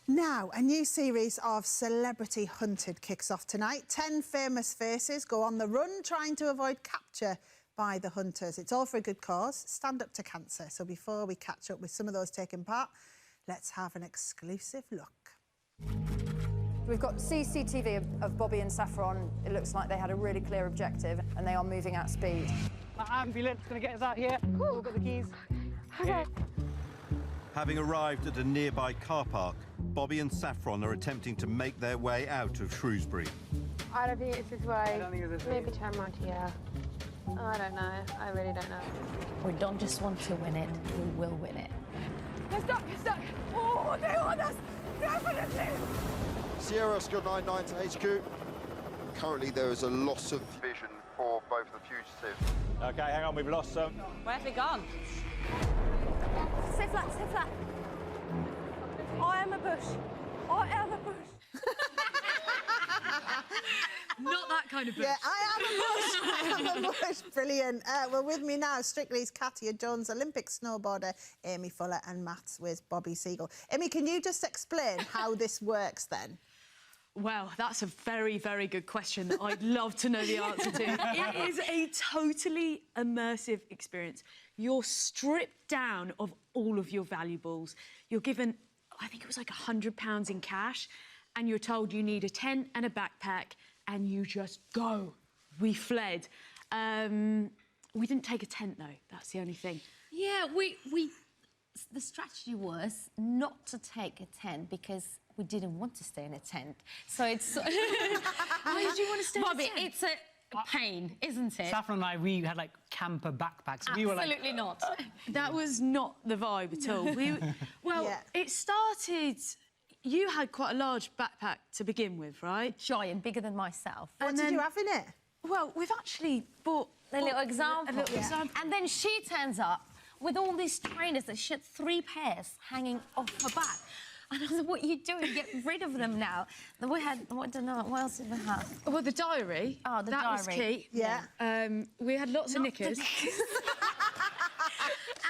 Now, a new series of Celebrity Hunted kicks off tonight. 10 famous faces go on the run trying to avoid capture by the hunters. It's all for a good cause. Stand up to cancer. So before we catch up with some of those taking part, let's have an exclusive look. We've got CCTV of Bobby and Saffron. It looks like they had a really clear objective and they are moving at speed. Our ambulance is going to get us out here. We've got the keys. Okay. Having arrived at a nearby car park, Bobby and Saffron are attempting to make their way out of Shrewsbury. I don't think it's this way. I don't think it's this way. Maybe turn around here. I don't know. I really don't know. We don't just want to win it, we will win it. They're stuck, they're stuck. Oh, they want us. Definitely. Sierra Oscar 99 to HQ. Currently there is a loss of vision for both the fugitives. OK, hang on, we've lost some. Where's it gone? Stay flat, stay flat. I am a bush. I am a bush. Not that kind of bush. Yeah, I am a bush. Brilliant. Well, with me now, Strictly's Katya Jones, Olympic snowboarder, Aimee Fuller and Maths with Bobby Seagull. Aimee, can you just explain how this works then? Well, that's a very, very good question that I'd love to know the answer to. It is a totally immersive experience. You're stripped down of all of your valuables. You're given, I think it was like £100 in cash, and you're told you need a tent and a backpack, and you just go. We fled. We didn't take a tent, though. That's the only thing. Yeah, the strategy was not to take a tent because we didn't want to stay in a tent. So it's... Why did you want to stay Bobby, in a tent? it's a pain, isn't it? Saffron and I, we had, like, camper backpacks. We were like... Absolutely not. That was not the vibe at all. It started... You had quite a large backpack to begin with, right? Giant, bigger than myself. What did you have in it? Well, we've actually bought... A little example. A little example. And then she turns up with all these trainers that she had 3 pairs hanging off her back. And I was like, what are you doing? Get rid of them now. Then we had, I don't know, what else did we have? Well, the diary. Oh, the that diary. was key. Yeah. We had lots of knickers.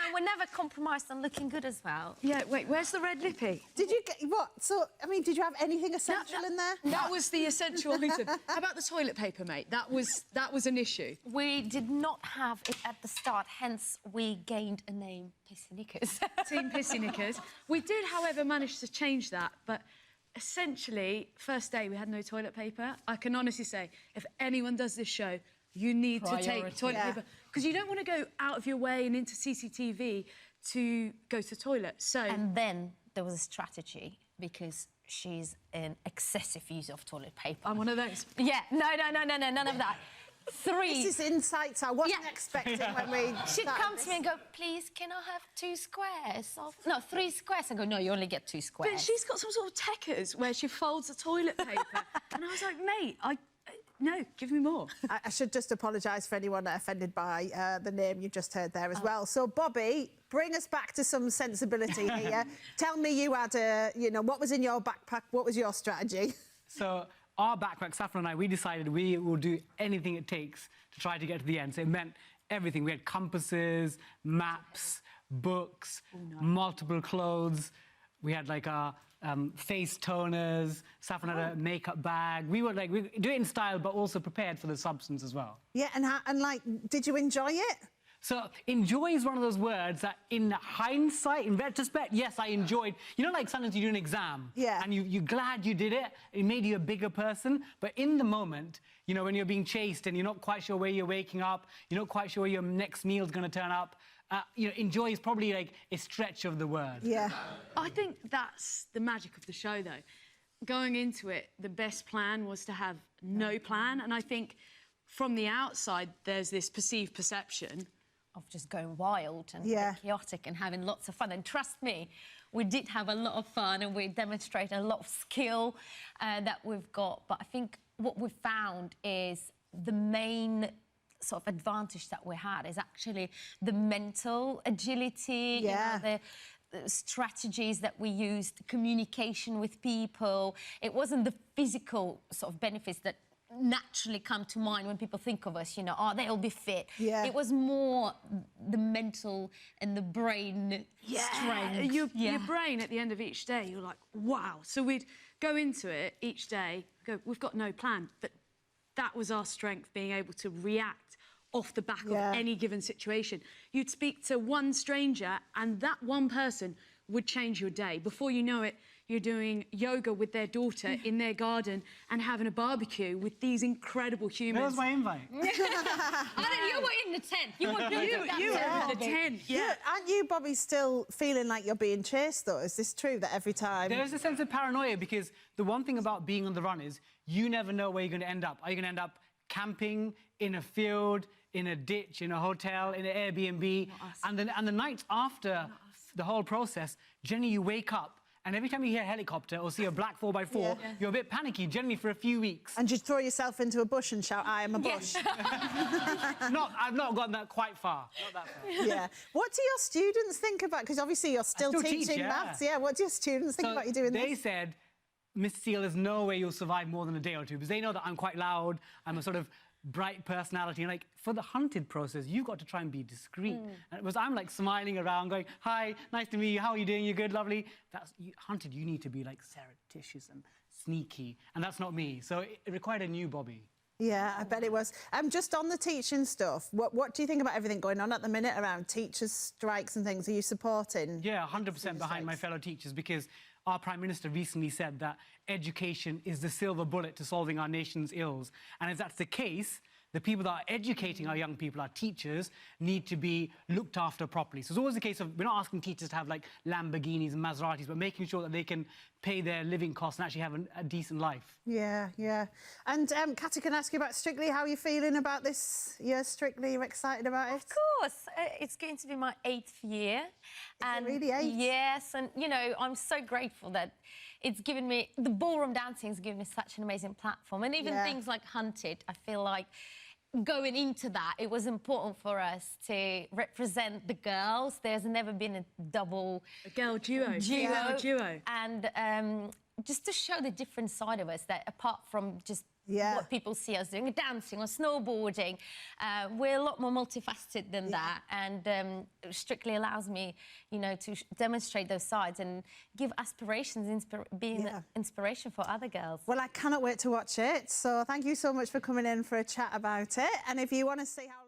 And we never compromised on looking good as well. Yeah, wait, where's the red lippy? Did you get... What? So, I mean, did you have anything essential in there? That was the essential item. How about the toilet paper, mate? That was an issue. We did not have it at the start, hence we gained a name, Pissy Knickers. Team Pissy Knickers. We did, however, manage to change that, but essentially, first day, we had no toilet paper. I can honestly say, if anyone does this show, you need to take toilet paper. Because you don't want to go out of your way and into CCTV to go to the toilet, so... And then there was a strategy, because she's an excessive user of toilet paper. I'm one of those. Yeah, no, none of that. 3. This is insights I wasn't expecting when we... She'd come to me and go, please, can I have 2 squares? No, 3 squares. I go, no, you only get 2 squares. But she's got some sort of techers where she folds the toilet paper. And I was like, mate, no, give me more. I should just apologise for anyone offended by the name you just heard there as well. So, Bobby, bring us back to some sensibility here. Tell me you had what was in your backpack? What was your strategy? So, our backpack, Saffron and I, we decided we will do anything it takes to try to get to the end. So it meant everything. We had compasses, maps, books, multiple clothes. We had, like, our face toners. Saffron had a makeup bag. We do it in style, but also prepared for the substance as well. Yeah, and did you enjoy it? So, enjoy is one of those words that, in hindsight, in retrospect, yes, I enjoyed. You know, like, sometimes you do an exam, and you're glad you did it, it made you a bigger person, but in the moment, you know, when you're being chased and you're not quite sure where you're waking up, you're not quite sure where your next meal's going to turn up, you know, enjoy is probably, like, a stretch of the word. Yeah. I think that's the magic of the show, though. Going into it, the best plan was to have no plan, and I think from the outside, there's this perceived perception of just going wild and chaotic and having lots of fun. And trust me, we did have a lot of fun and we demonstrated a lot of skill that we've got. But I think what we found is the main sort of advantage that we had is actually the mental agility, you know, the strategies that we used, communication with people. It wasn't the physical sort of benefits that naturally come to mind when people think of us, you know, oh, they'll be fit. Yeah. It was more the mental and the brain strength. Your brain at the end of each day, you're like, wow. So we'd go into it each day, go, we've got no plan, but that was our strength, being able to react off the back of any given situation. You'd speak to one stranger and that one person would change your day. Before you know it, you're doing yoga with their daughter in their garden and having a barbecue with these incredible humans. Where's my invite? You were in the tent. You were in the tent. Yeah. Aren't you, Bobby, still feeling like you're being chased, though? Is this true that every time... There's a sense of paranoia because the one thing about being on the run is you never know where you're going to end up. Are you going to end up camping, in a field, in a ditch, in a hotel, in an Airbnb? And the nights after the whole process, generally you wake up and every time you hear a helicopter or see a black 4x4, you're a bit panicky, generally for a few weeks. And you throw yourself into a bush and shout, I am a bush. I've not gotten that quite far. Not that far. Yeah. What do your students think about... Because obviously you're still teaching maths. Yeah, what do your students think about you doing this? They said, Miss Seal, there's no way you'll survive more than a day or two, because they know that I'm quite loud, I'm a sort of bright personality, and like for the hunted process you've got to try and be discreet. And it was, I'm like smiling around going, hi, nice to meet you, how are you doing, you good, lovely. That's hunted, you need to be like surreptitious and sneaky, and that's not me, so it required a new Bobby. Yeah, I bet it was. Just on the teaching stuff, what do you think about everything going on at the minute around teachers' strikes and things? Are you supporting? Yeah, 100% behind my fellow teachers, because our Prime Minister recently said that education is the silver bullet to solving our nation's ills. And if that's the case, the people that are educating our young people, our teachers, need to be looked after properly. So it's always a case of, we're not asking teachers to have like Lamborghinis and Maseratis, but making sure that they can pay their living costs and actually have a decent life. Yeah, yeah. And Katya, can I ask you about Strictly? How are you feeling about this year Strictly? You're excited about it? Of course. It's going to be my 8th year. Is it really 8? Yes, and, you know, I'm so grateful that it's given me... The ballroom dancing has given me such an amazing platform. And even things like Hunted, I feel like going into that, it was important for us to represent the girls. There's never been a double... A girl duo. Female duo. And just to show the different side of us, that apart from just what people see us doing, dancing or snowboarding, we're a lot more multifaceted than that. And Strictly allows me, you know, to demonstrate those sides and give aspirations, being an inspiration for other girls. Well, I cannot wait to watch it. So thank you so much for coming in for a chat about it. And if you want to see how...